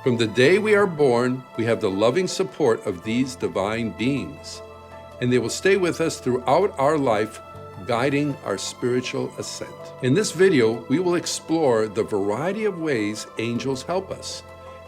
From the day we are born, we have the loving support of these divine beings, and they will stay with us throughout our life, guiding our spiritual ascent. In this video, we will explore the variety of ways angels help us,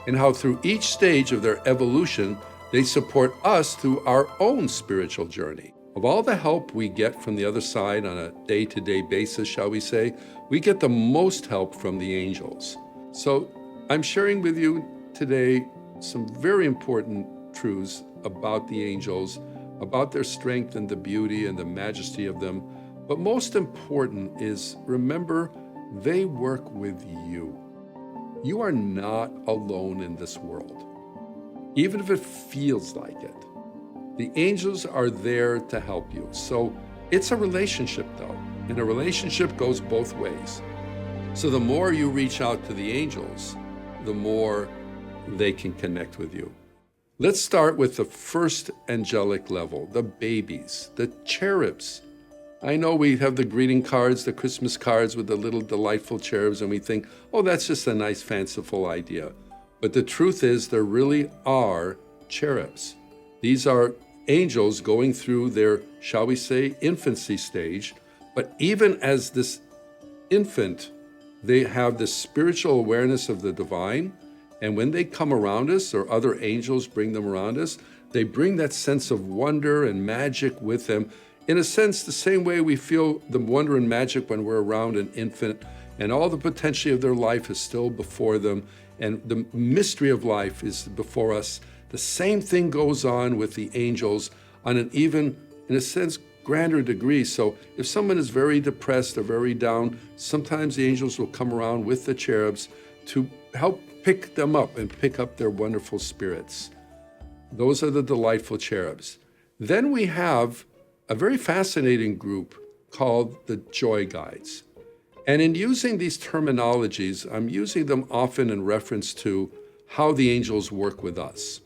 and how through each stage of their evolution, they support us through our own spiritual journey. Of all the help we get from the other side on a day-to-day basis, shall we say, we get the most help from the angels. So I'm sharing with you today some very important truths about the angels, about their strength and the beauty and the majesty of them. But most important is, remember, they work with you. You are not alone in this world, even if it feels like it. The angels are there to help you. So it's a relationship though, and a relationship goes both ways. So the more you reach out to the angels, the more they can connect with you. Let's start with the first angelic level, the babies, the cherubs. I know we have the greeting cards, the Christmas cards with the little delightful cherubs, and we think, oh, that's just a nice fanciful idea. But the truth is, there really are cherubs. These are angels going through their, shall we say, infancy stage. But even as this infant, they have this spiritual awareness of the divine. And when they come around us, or other angels bring them around us, they bring that sense of wonder and magic with them. In a sense, the same way we feel the wonder and magic when we're around an infant, and all the potential of their life is still before them, and the mystery of life is before us. The same thing goes on with the angels on an even, in a sense, grander degree. So if someone is very depressed or very down, sometimes the angels will come around with the cherubs to help pick them up and pick up their wonderful spirits. Those are the delightful cherubs. Then we have a very fascinating group called the joy guides. And in using these terminologies, I'm using them often in reference to how the angels work with us,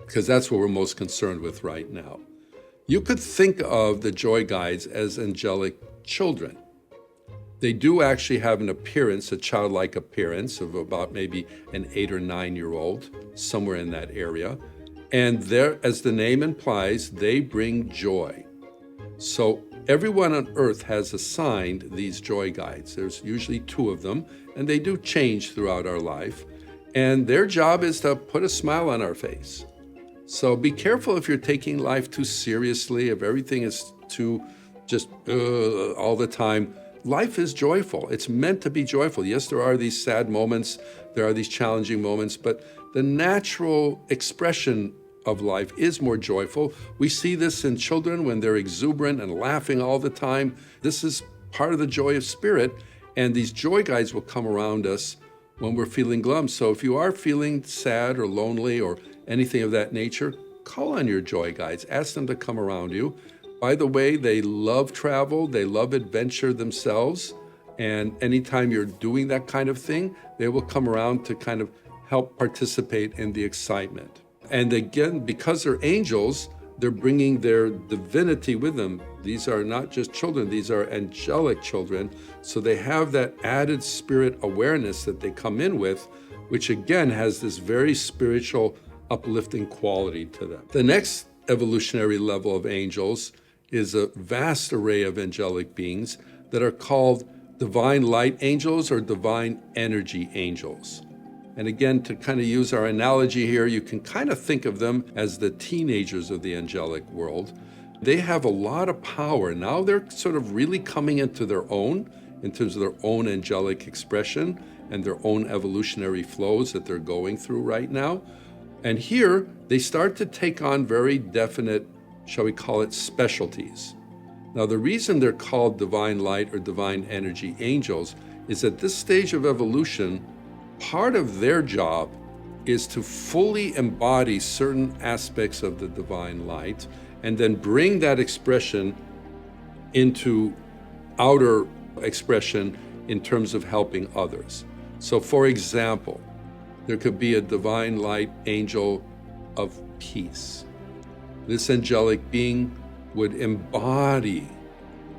because that's what we're most concerned with right now. You could think of the joy guides as angelic children. They do actually have an appearance, a childlike appearance of about maybe an 8 or 9-year-old, somewhere in that area. And there, as the name implies, they bring joy. So everyone on earth has assigned these joy guides. There's usually 2 of them, and they do change throughout our life. And their job is to put a smile on our face. So be careful if you're taking life too seriously, if everything is too just all the time. Life is joyful. It's meant to be joyful. Yes, there are these sad moments, there are these challenging moments, but the natural expression of life is more joyful. We see this in children when they're exuberant and laughing all the time. This is part of the joy of spirit, and these joy guides will come around us when we're feeling glum. So if you are feeling sad or lonely or anything of that nature, call on your joy guides. Ask them to come around you. By the way, they love travel, they love adventure themselves, and anytime you're doing that kind of thing, they will come around to kind of help participate in the excitement. And again, because they're angels, they're bringing their divinity with them. These are not just children, these are angelic children, so they have that added spirit awareness that they come in with, which again has this very spiritual, uplifting quality to them. The next evolutionary level of angels is a vast array of angelic beings that are called divine light angels or divine energy angels. And again, to kind of use our analogy here, you can kind of think of them as the teenagers of the angelic world. They have a lot of power. Now they're sort of really coming into their own in terms of their own angelic expression and their own evolutionary flows that they're going through right now. And here they start to take on very definite, shall we call it, specialties. Now, the reason they're called divine light or divine energy angels is at this stage of evolution, part of their job is to fully embody certain aspects of the divine light and then bring that expression into outer expression in terms of helping others. So, for example, there could be a divine light angel of peace. This angelic being would embody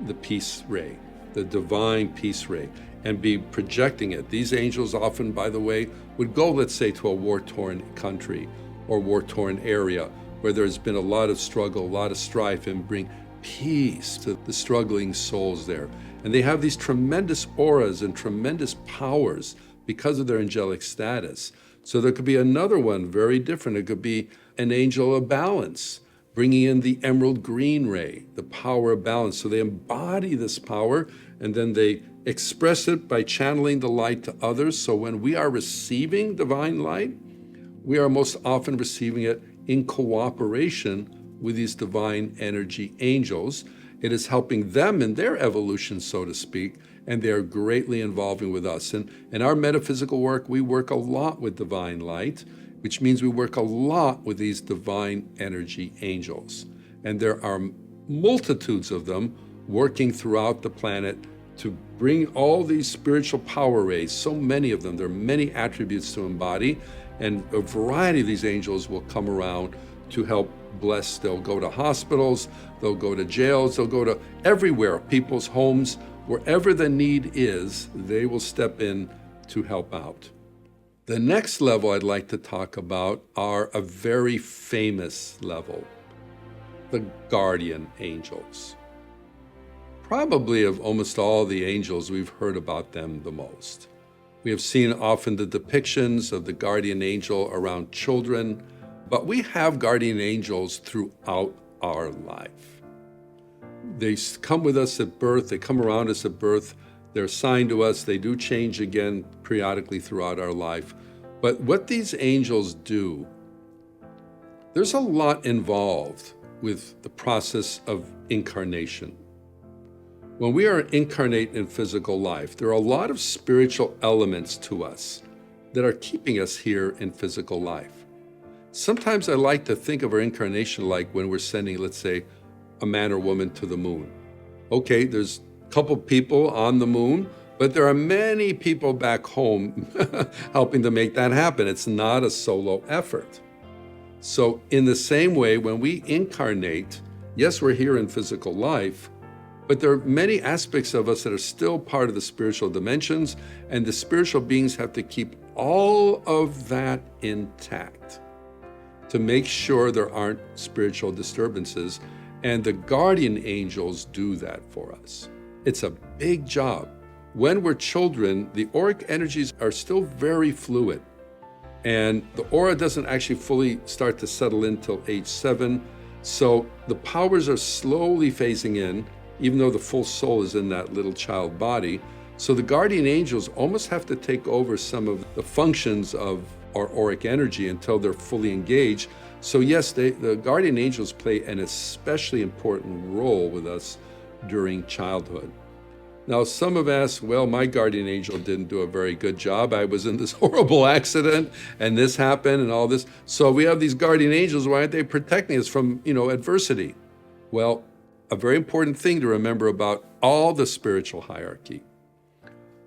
the peace ray, the divine peace ray. and be projecting it. These angels often, by the way, would go, let's say, to a war-torn country or war-torn area where there's been a lot of struggle, a lot of strife, and bring peace to the struggling souls there. And they have these tremendous auras and tremendous powers because of their angelic status. So there could be another one very different. It could be an angel of balance, bringing in the emerald green ray, the power of balance. So they embody this power, and then they express it by channeling the light to others. So when we are receiving divine light, we are most often receiving it in cooperation with these divine energy angels. It is helping them in their evolution, so to speak, and they are greatly involving with us. And in our metaphysical work, we work a lot with divine light, which means we work a lot with these divine energy angels. And there are multitudes of them working throughout the planet to bring all these spiritual power rays, so many of them. There are many attributes to embody, and a variety of these angels will come around to help bless. They'll go to hospitals, they'll go to jails, they'll go to everywhere, people's homes, wherever the need is, they will step in to help out. The next level I'd like to talk about are a very famous level, the guardian angels. Probably of almost all the angels, we've heard about them the most. We have seen often the depictions of the guardian angel around children, but we have guardian angels throughout our life. They come with us at birth, they come around us at birth, they're assigned to us, they do change again periodically throughout our life. But what these angels do, there's a lot involved with the process of incarnation. When we are incarnate in physical life, there are a lot of spiritual elements to us that are keeping us here in physical life. Sometimes I like to think of our incarnation like when we're sending, let's say, a man or woman to the moon. Okay, there's a couple people on the moon, but there are many people back home helping to make that happen. It's not a solo effort. So in the same way, when we incarnate, yes, we're here in physical life, but there are many aspects of us that are still part of the spiritual dimensions, and the spiritual beings have to keep all of that intact to make sure there aren't spiritual disturbances, and the guardian angels do that for us. It's a big job. When we're children, the auric energies are still very fluid, and the aura doesn't actually fully start to settle in till age 7, so the powers are slowly phasing in, even though the full soul is in that little child body. So the guardian angels almost have to take over some of the functions of our auric energy until they're fully engaged. So yes, the guardian angels play an especially important role with us during childhood. Now, some have asked, well, my guardian angel didn't do a very good job. I was in this horrible accident and this happened and all this. So we have these guardian angels, why aren't they protecting us from, adversity? Well, a very important thing to remember about all the spiritual hierarchy.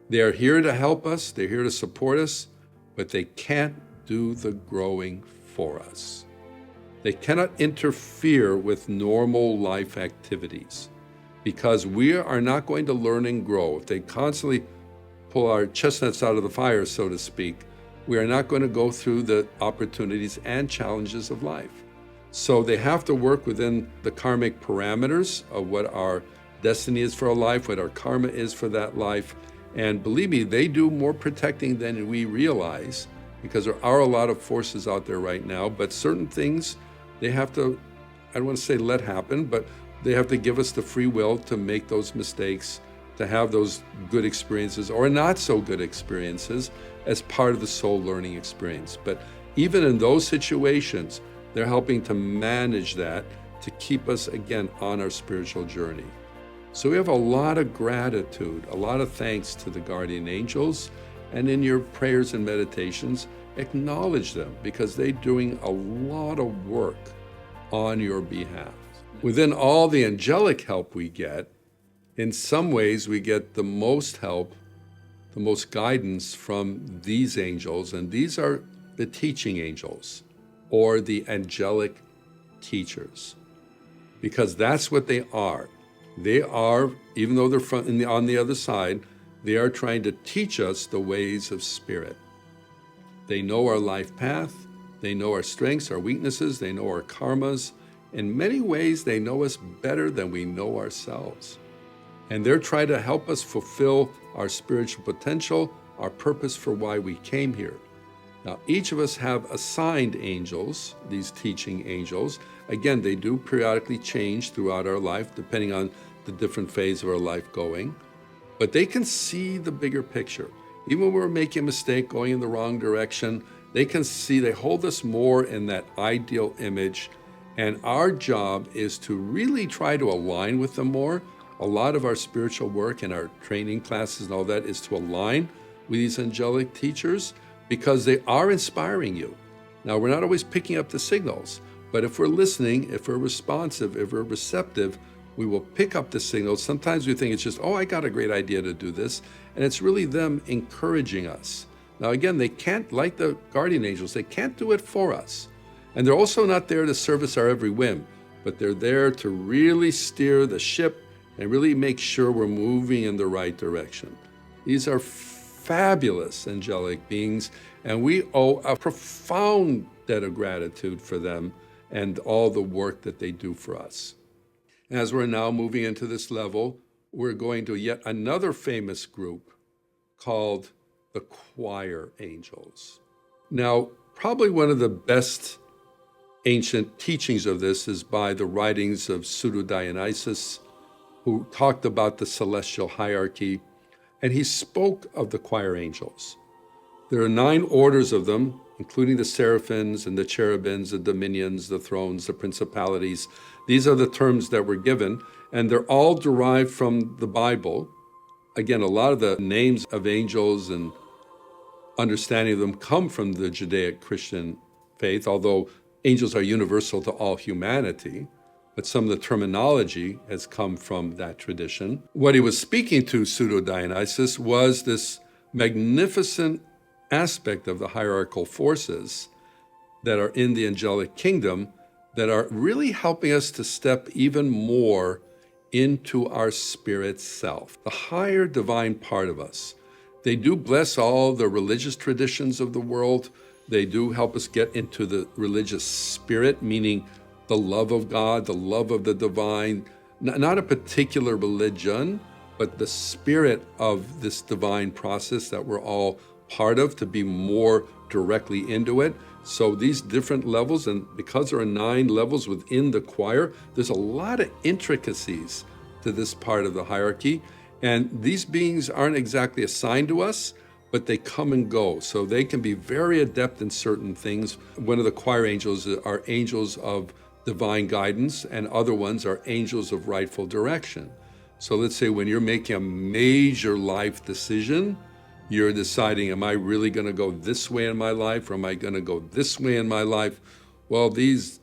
They are here to help us, they're here to support us, but they can't do the growing for us. They cannot interfere with normal life activities because we are not going to learn and grow. If they constantly pull our chestnuts out of the fire, so to speak, we are not going to go through the opportunities and challenges of life. So they have to work within the karmic parameters of what our destiny is for a life, what our karma is for that life. And believe me, they do more protecting than we realize, because there are a lot of forces out there right now, but certain things they have to, I don't want to say let happen, but they have to give us the free will to make those mistakes, to have those good experiences or not so good experiences as part of the soul learning experience. But even in those situations, they're helping to manage that to keep us, again, on our spiritual journey. So we have a lot of gratitude, a lot of thanks to the guardian angels, and in your prayers and meditations, acknowledge them because they're doing a lot of work on your behalf. Within all the angelic help we get, in some ways we get the most help, the most guidance from these angels, and these are the teaching angels or the angelic teachers, because that's what they are. They are, even though they're on the other side, They are trying to teach us the ways of spirit. They know our life path. They know our strengths, our weaknesses. They know our karmas. In many ways, they know us better than we know ourselves. And they're trying to help us fulfill our spiritual potential, our purpose for why we came here. Now, each of us have assigned angels, these teaching angels. Again, they do periodically change throughout our life, depending on the different phase of our life going. But they can see the bigger picture. Even when we're making a mistake, going in the wrong direction, they can see, they hold us more in that ideal image. And our job is to really try to align with them more. A lot of our spiritual work and our training classes and all that is to align with these angelic teachers because they are inspiring you. Now, we're not always picking up the signals, but if we're listening, if we're responsive, if we're receptive, we will pick up the signals. Sometimes we think it's just, oh, I got a great idea to do this. And it's really them encouraging us. Now, again, they can't, like the guardian angels, they can't do it for us. And they're also not there to service our every whim, but they're there to really steer the ship and really make sure we're moving in the right direction. These are fabulous angelic beings, and we owe a profound debt of gratitude for them and all the work that they do for us. As we're now moving into this level, we're going to yet another famous group called the choir angels. Now, probably one of the best ancient teachings of this is by the writings of Pseudo-Dionysius, who talked about the celestial hierarchy, and he spoke of the choir angels. There are 9 orders of them, including the seraphims and the cherubims, the dominions, the thrones, the principalities. These are the terms that were given, and they're all derived from the Bible. Again, a lot of the names of angels and understanding of them come from the Judaic Christian faith, although angels are universal to all humanity, but some of the terminology has come from that tradition. What he was speaking to, Pseudo-Dionysius, was this magnificent aspect of the hierarchical forces that are in the angelic kingdom that are really helping us to step even more into our spirit self, the higher divine part of us. They do bless all the religious traditions of the world. They do help us get into the religious spirit, meaning the love of God, the love of the divine, not a particular religion, but the spirit of this divine process that we're all part of, to be more directly into it. So these different levels, and because there are 9 levels within the choir, there's a lot of intricacies to this part of the hierarchy. And these beings aren't exactly assigned to us, but they come and go. So they can be very adept in certain things. One of the choir angels are angels of divine guidance, and other ones are angels of rightful direction. So let's say when you're making a major life decision, you're deciding, am I really going to go this way in my life, or am I going to go this way in my life? Well, these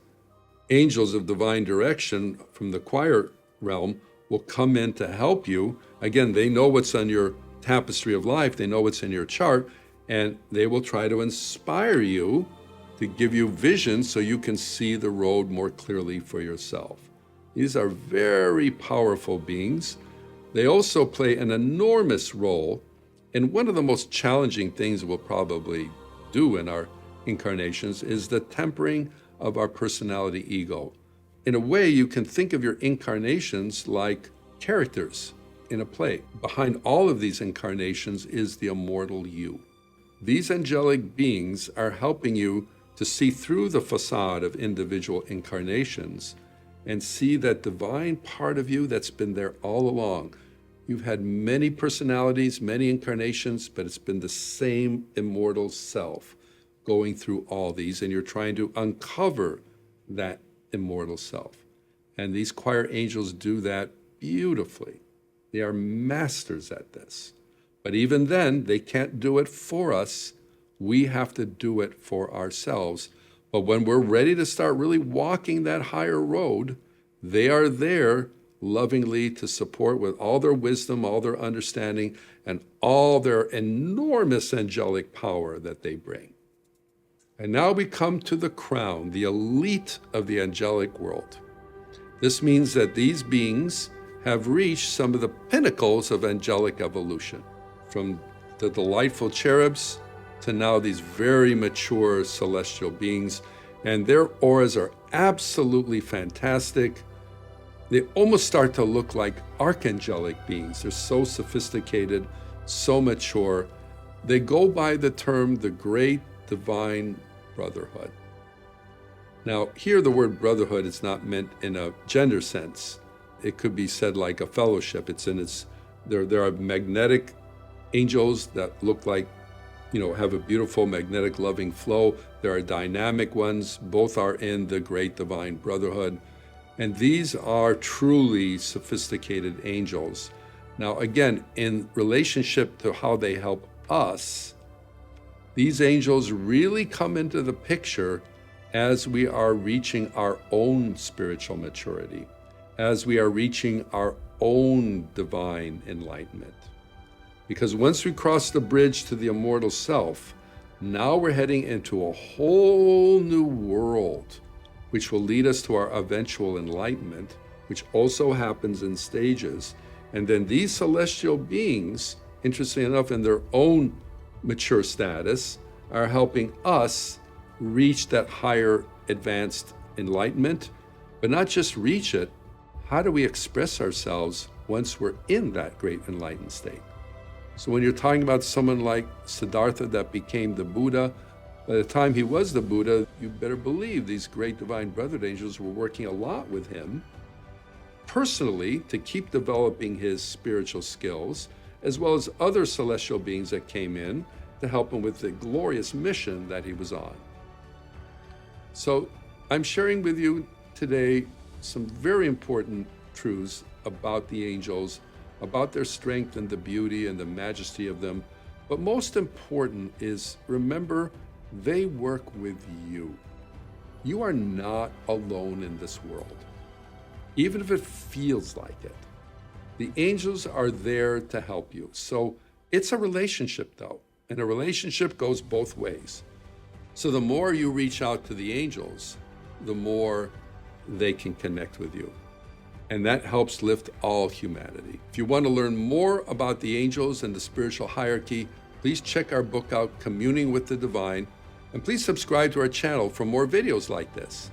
angels of divine direction from the choir realm will come in to help you. Again, they know what's on your tapestry of life. They know what's in your chart, and they will try to inspire you to give you vision so you can see the road more clearly for yourself. These are very powerful beings. They also play an enormous role. And one of the most challenging things we'll probably do in our incarnations is the tempering of our personality ego. In a way, you can think of your incarnations like characters in a play. Behind all of these incarnations is the immortal you. These angelic beings are helping you to see through the facade of individual incarnations and see that divine part of you that's been there all along. You've had many personalities, many incarnations, but it's been the same immortal self going through all these, and you're trying to uncover that immortal self. And these choir angels do that beautifully. They are masters at this. But even then, they can't do it for us. We have to do it for ourselves. But when we're ready to start really walking that higher road, they are there lovingly to support with all their wisdom, all their understanding, and all their enormous angelic power that they bring. And now we come to the crown, the elite of the angelic world. This means that these beings have reached some of the pinnacles of angelic evolution. from the delightful cherubs to now these very mature celestial beings, and their auras are absolutely fantastic. They almost start to look like archangelic beings. They're so sophisticated, so mature. They go by the term the Great Divine Brotherhood. Now, here the word brotherhood is not meant in a gender sense. It could be said like a fellowship. There are magnetic angels that look like, have a beautiful magnetic loving flow. There are dynamic ones. Both are in the Great Divine Brotherhood. And these are truly sophisticated angels. Now, again, in relationship to how they help us, these angels really come into the picture as we are reaching our own spiritual maturity, as we are reaching our own divine enlightenment. Because once we cross the bridge to the immortal self, now we're heading into a whole new world, which will lead us to our eventual enlightenment, which also happens in stages. And then these celestial beings, interestingly enough, in their own mature status, are helping us reach that higher advanced enlightenment, but not just reach it. How do we express ourselves once we're in that great enlightened state? So when you're talking about someone like Siddhartha that became the Buddha, by the time he was the Buddha, you better believe these great divine brotherhood angels were working a lot with him personally to keep developing his spiritual skills, as well as other celestial beings that came in to help him with the glorious mission that he was on. So I'm sharing with you today some very important truths about the angels, about their strength and the beauty and the majesty of them. But most important is, remember, they work with you. You are not alone in this world, even if it feels like it. The angels are there to help you. So it's a relationship though, and a relationship goes both ways. So the more you reach out to the angels, the more they can connect with you. And that helps lift all humanity. If you want to learn more about the angels and the spiritual hierarchy, please check our book out, Communing with the Divine, and please subscribe to our channel for more videos like this.